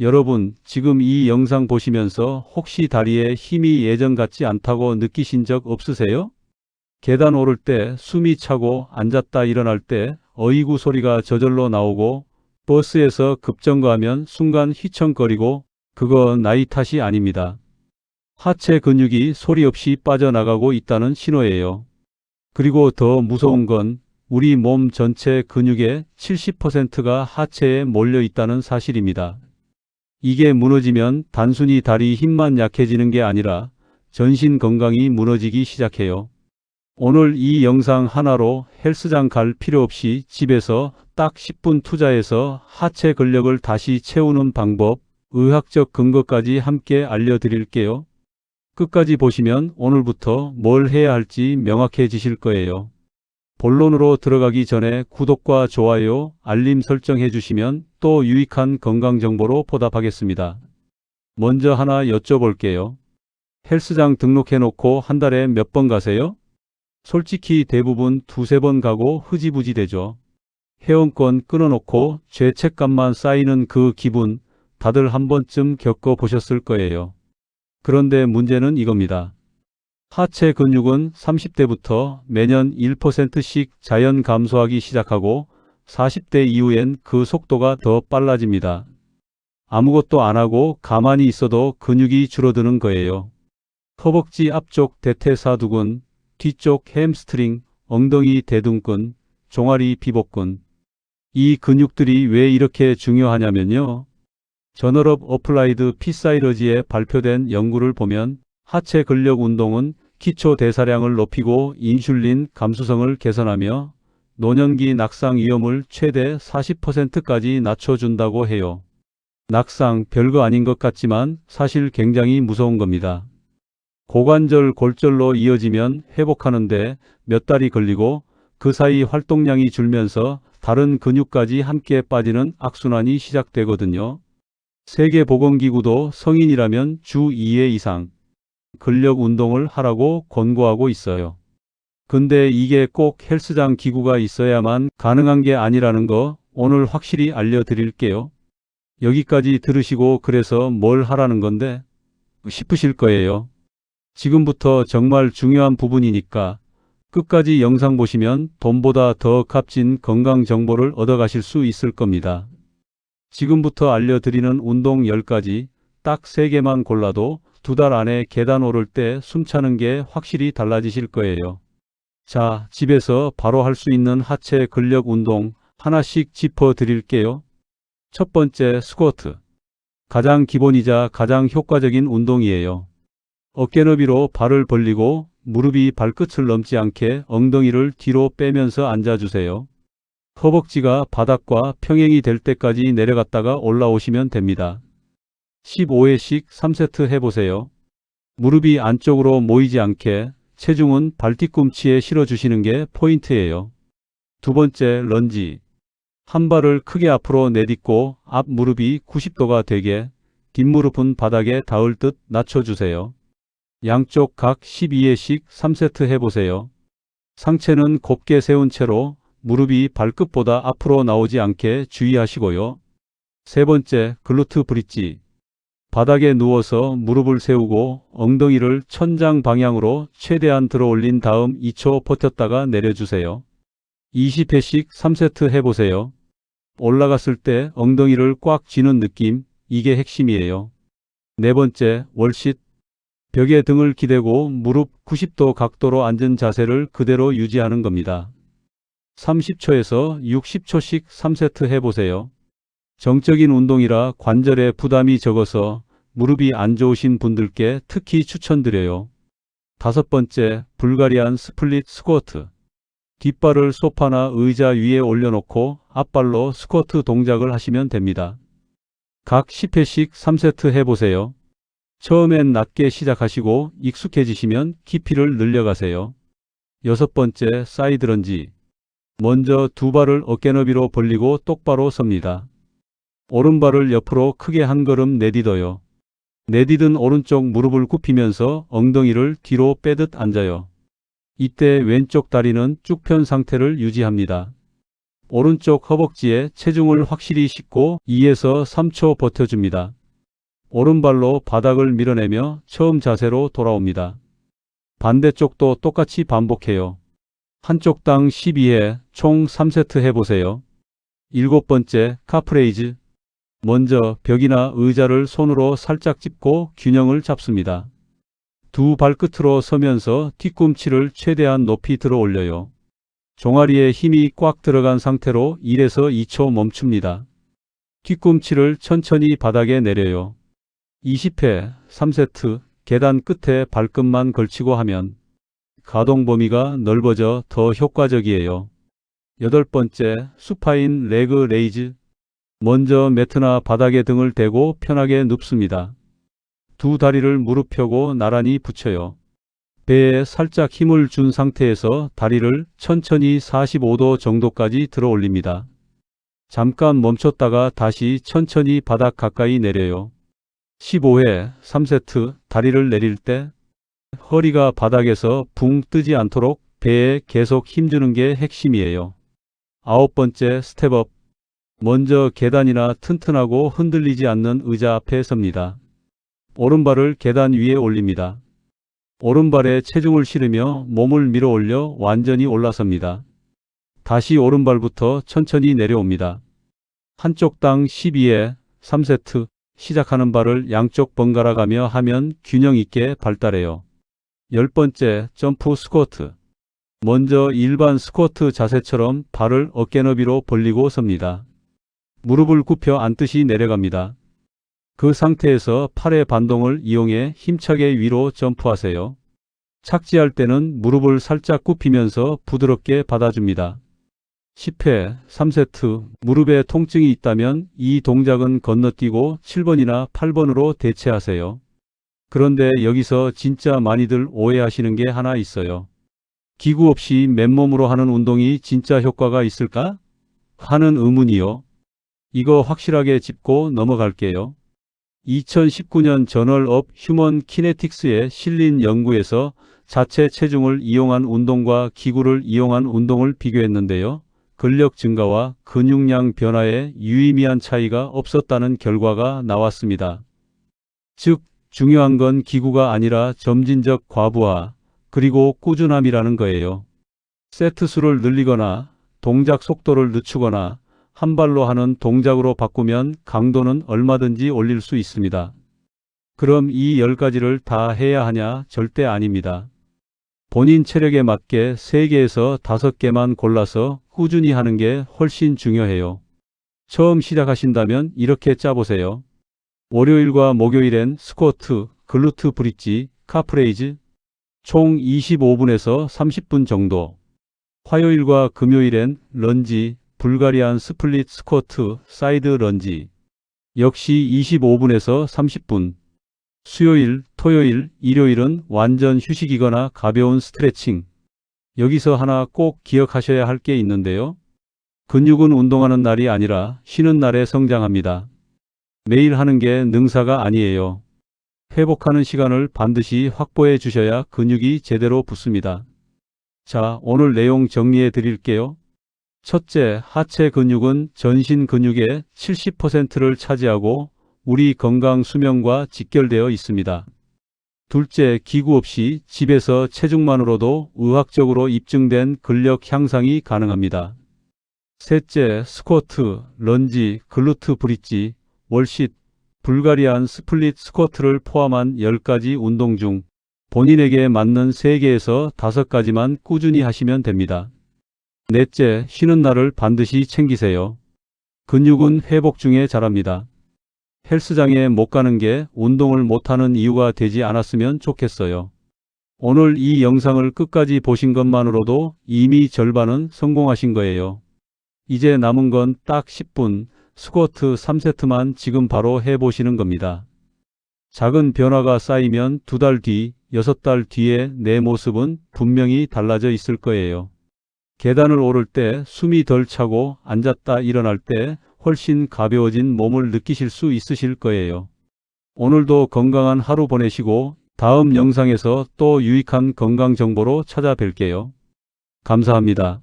여러분, 지금 이 영상 보시면서 혹시 다리에 힘이 예전 같지 않다고 느끼신 적 없으세요? 계단 오를 때 숨이 차고 앉았다 일어날 때 어이구 소리가 저절로 나오고 버스에서 급정거하면 순간 휘청거리고 그거 나이 탓이 아닙니다. 하체 근육이 소리 없이 빠져나가고 있다는 신호예요. 그리고 더 무서운 건 우리 몸 전체 근육의 70%가 하체에 몰려 있다는 사실입니다. 이게 무너지면 단순히 다리 힘만 약해지는 게 아니라 전신 건강이 무너지기 시작해요. 오늘 이 영상 하나로 헬스장 갈 필요 없이 집에서 딱 10분 투자해서 하체 근력을 다시 채우는 방법, 의학적 근거까지 함께 알려드릴게요. 끝까지 보시면 오늘부터 뭘 해야 할지 명확해지실 거예요. 본론으로 들어가기 전에 구독과 좋아요, 알림 설정해 주시면 또 유익한 건강 정보로 보답하겠습니다. 먼저 하나 여쭤볼게요. 헬스장 등록해 놓고 한 달에 몇 번 가세요? 솔직히 대부분 두세 번 가고 흐지부지 되죠. 회원권 끊어놓고 죄책감만 쌓이는 그 기분 다들 한 번쯤 겪어보셨을 거예요. 그런데 문제는 이겁니다. 하체 근육은 30대부터 매년 1%씩 자연 감소하기 시작하고 40대 이후엔 그 속도가 더 빨라집니다. 아무것도 안 하고 가만히 있어도 근육이 줄어드는 거예요. 허벅지 앞쪽 대퇴사두근, 뒤쪽 햄스트링, 엉덩이 대둔근, 종아리 비복근. 이 근육들이 왜 이렇게 중요하냐면요. 저널 오브 어플라이드 피사이러지에 발표된 연구를 보면 하체 근력 운동은 기초 대사량을 높이고 인슐린 감수성을 개선하며 노년기 낙상 위험을 최대 40%까지 낮춰준다고 해요. 낙상 별거 아닌 것 같지만 사실 굉장히 무서운 겁니다. 고관절 골절로 이어지면 회복하는데 몇 달이 걸리고 그 사이 활동량이 줄면서 다른 근육까지 함께 빠지는 악순환이 시작되거든요. 세계보건기구도 성인이라면 주 2회 이상 근력 운동을 하라고 권고하고 있어요. 근데 이게 꼭 헬스장 기구가 있어야만 가능한 게 아니라는 거 오늘 확실히 알려드릴게요. 여기까지 들으시고 그래서 뭘 하라는 건데 싶으실 거예요. 지금부터 정말 중요한 부분이니까 끝까지 영상 보시면 돈보다 더 값진 건강 정보를 얻어가실 수 있을 겁니다. 지금부터 알려드리는 운동 10가지 딱 3개만 골라도 2달 안에 계단 오를 때 숨차는 게 확실히 달라지실 거예요. 자, 집에서 바로 할 수 있는 하체 근력 운동 하나씩 짚어 드릴게요. 첫 번째, 스쿼트. 가장 기본이자 가장 효과적인 운동이에요. 어깨 너비로 발을 벌리고 무릎이 발끝을 넘지 않게 엉덩이를 뒤로 빼면서 앉아주세요. 허벅지가 바닥과 평행이 될 때까지 내려갔다가 올라오시면 됩니다. 15회씩 3세트 해보세요. 무릎이 안쪽으로 모이지 않게 체중은 발뒤꿈치에 실어주시는 게 포인트예요. 두 번째, 런지. 한 발을 크게 앞으로 내딛고 앞 무릎이 90도가 되게 뒷무릎은 바닥에 닿을 듯 낮춰주세요. 양쪽 각 12회씩 3세트 해보세요. 상체는 곱게 세운 채로 무릎이 발끝보다 앞으로 나오지 않게 주의하시고요. 세 번째, 글루트 브릿지. 바닥에 누워서 무릎을 세우고 엉덩이를 천장 방향으로 최대한 들어 올린 다음 2초 버텼다가 내려주세요. 20회씩 3세트 해보세요. 올라갔을 때 엉덩이를 꽉 쥐는 느낌, 이게 핵심이에요. 네 번째, 월싯. 벽에 등을 기대고 무릎 90도 각도로 앉은 자세를 그대로 유지하는 겁니다. 30초에서 60초씩 3세트 해보세요. 정적인 운동이라 관절에 부담이 적어서 무릎이 안 좋으신 분들께 특히 추천드려요. 다섯 번째, 불가리안 스플릿 스쿼트. 뒷발을 소파나 의자 위에 올려놓고 앞발로 스쿼트 동작을 하시면 됩니다. 각 10회씩 3세트 해보세요. 처음엔 낮게 시작하시고 익숙해지시면 깊이를 늘려가세요. 여섯 번째, 사이드 런지. 먼저 두 발을 어깨 너비로 벌리고 똑바로 섭니다. 오른발을 옆으로 크게 한 걸음 내딛어요. 내딛은 오른쪽 무릎을 굽히면서 엉덩이를 뒤로 빼듯 앉아요. 이때 왼쪽 다리는 쭉 편 상태를 유지합니다. 오른쪽 허벅지에 체중을 확실히 싣고 2에서 3초 버텨줍니다. 오른발로 바닥을 밀어내며 처음 자세로 돌아옵니다. 반대쪽도 똑같이 반복해요. 한쪽당 12회, 총 3세트 해보세요. 7번째, 카프레이즈. 먼저 벽이나 의자를 손으로 살짝 짚고 균형을 잡습니다. 두 발끝으로 서면서 뒤꿈치를 최대한 높이 들어 올려요. 종아리에 힘이 꽉 들어간 상태로 1에서 2초 멈춥니다. 뒤꿈치를 천천히 바닥에 내려요. 20회, 3세트, 계단 끝에 발끝만 걸치고 하면 가동 범위가 넓어져 더 효과적이에요. 8번째, 수파인 레그 레이즈. 먼저 매트나 바닥에 등을 대고 편하게 눕습니다. 두 다리를 무릎 펴고 나란히 붙여요. 배에 살짝 힘을 준 상태에서 다리를 천천히 45도 정도까지 들어 올립니다. 잠깐 멈췄다가 다시 천천히 바닥 가까이 내려요. 15회, 3세트, 다리를 내릴 때 허리가 바닥에서 붕 뜨지 않도록 배에 계속 힘주는 게 핵심이에요. 9번째, 스텝업. 먼저 계단이나 튼튼하고 흔들리지 않는 의자 앞에 섭니다. 오른발을 계단 위에 올립니다. 오른발에 체중을 실으며 몸을 밀어 올려 완전히 올라섭니다. 다시 오른발부터 천천히 내려옵니다. 한쪽당 12회, 3세트, 시작하는 발을 양쪽 번갈아 가며 하면 균형 있게 발달해요. 10번째, 점프 스쿼트. 먼저 일반 스쿼트 자세처럼 발을 어깨 너비로 벌리고 섭니다. 무릎을 굽혀 앉듯이 내려갑니다. 그 상태에서 팔의 반동을 이용해 힘차게 위로 점프하세요. 착지할 때는 무릎을 살짝 굽히면서 부드럽게 받아줍니다. 10회, 3세트, 무릎에 통증이 있다면 이 동작은 건너뛰고 7번이나 8번으로 대체하세요. 그런데 여기서 진짜 많이들 오해하시는 게 하나 있어요. 기구 없이 맨몸으로 하는 운동이 진짜 효과가 있을까? 하는 의문이요. 이거 확실하게 짚고 넘어갈게요. 2019년 저널 업 휴먼 키네틱스에 실린 연구에서 자체 체중을 이용한 운동과 기구를 이용한 운동을 비교했는데요. 근력 증가와 근육량 변화에 유의미한 차이가 없었다는 결과가 나왔습니다. 즉, 중요한 건 기구가 아니라 점진적 과부하, 그리고 꾸준함이라는 거예요. 세트 수를 늘리거나 동작 속도를 늦추거나 한 발로 하는 동작으로 바꾸면 강도는 얼마든지 올릴 수 있습니다. 그럼 이 10가지를 다 해야 하냐? 절대 아닙니다. 본인 체력에 맞게 3개에서 5개만 골라서 꾸준히 하는 게 훨씬 중요해요. 처음 시작하신다면 이렇게 짜보세요. 월요일과 목요일엔 스쿼트, 글루트 브릿지, 카프레이즈 총 25분에서 30분 정도. 화요일과 금요일엔 런지, 불가리안 스플릿 스쿼트, 사이드 런지 역시 25분에서 30분. 수요일, 토요일, 일요일은 완전 휴식이거나 가벼운 스트레칭. 여기서 하나 꼭 기억하셔야 할 게 있는데요. 근육은 운동하는 날이 아니라 쉬는 날에 성장합니다. 매일 하는 게 능사가 아니에요. 회복하는 시간을 반드시 확보해 주셔야 근육이 제대로 붙습니다. 자, 오늘 내용 정리해 드릴게요. 첫째, 하체 근육은 전신 근육의 70%를 차지하고 우리 건강 수명과 직결되어 있습니다. 둘째, 기구 없이 집에서 체중만으로도 의학적으로 입증된 근력 향상이 가능합니다. 셋째, 스쿼트, 런지, 글루트 브릿지, 월싯, 불가리안 스플릿 스쿼트를 포함한 10가지 운동 중 본인에게 맞는 3개에서 5가지만 꾸준히 하시면 됩니다. 넷째, 쉬는 날을 반드시 챙기세요. 근육은 회복 중에 자랍니다. 헬스장에 못 가는 게 운동을 못하는 이유가 되지 않았으면 좋겠어요. 오늘 이 영상을 끝까지 보신 것만으로도 이미 절반은 성공하신 거예요. 이제 남은 건 딱 10분, 스쿼트 3세트만 지금 바로 해보시는 겁니다. 작은 변화가 쌓이면 2달 뒤, 6달 뒤에 내 모습은 분명히 달라져 있을 거예요. 계단을 오를 때 숨이 덜 차고 앉았다 일어날 때 훨씬 가벼워진 몸을 느끼실 수 있으실 거예요. 오늘도 건강한 하루 보내시고 다음 영상에서 또 유익한 건강 정보로 찾아뵐게요. 감사합니다.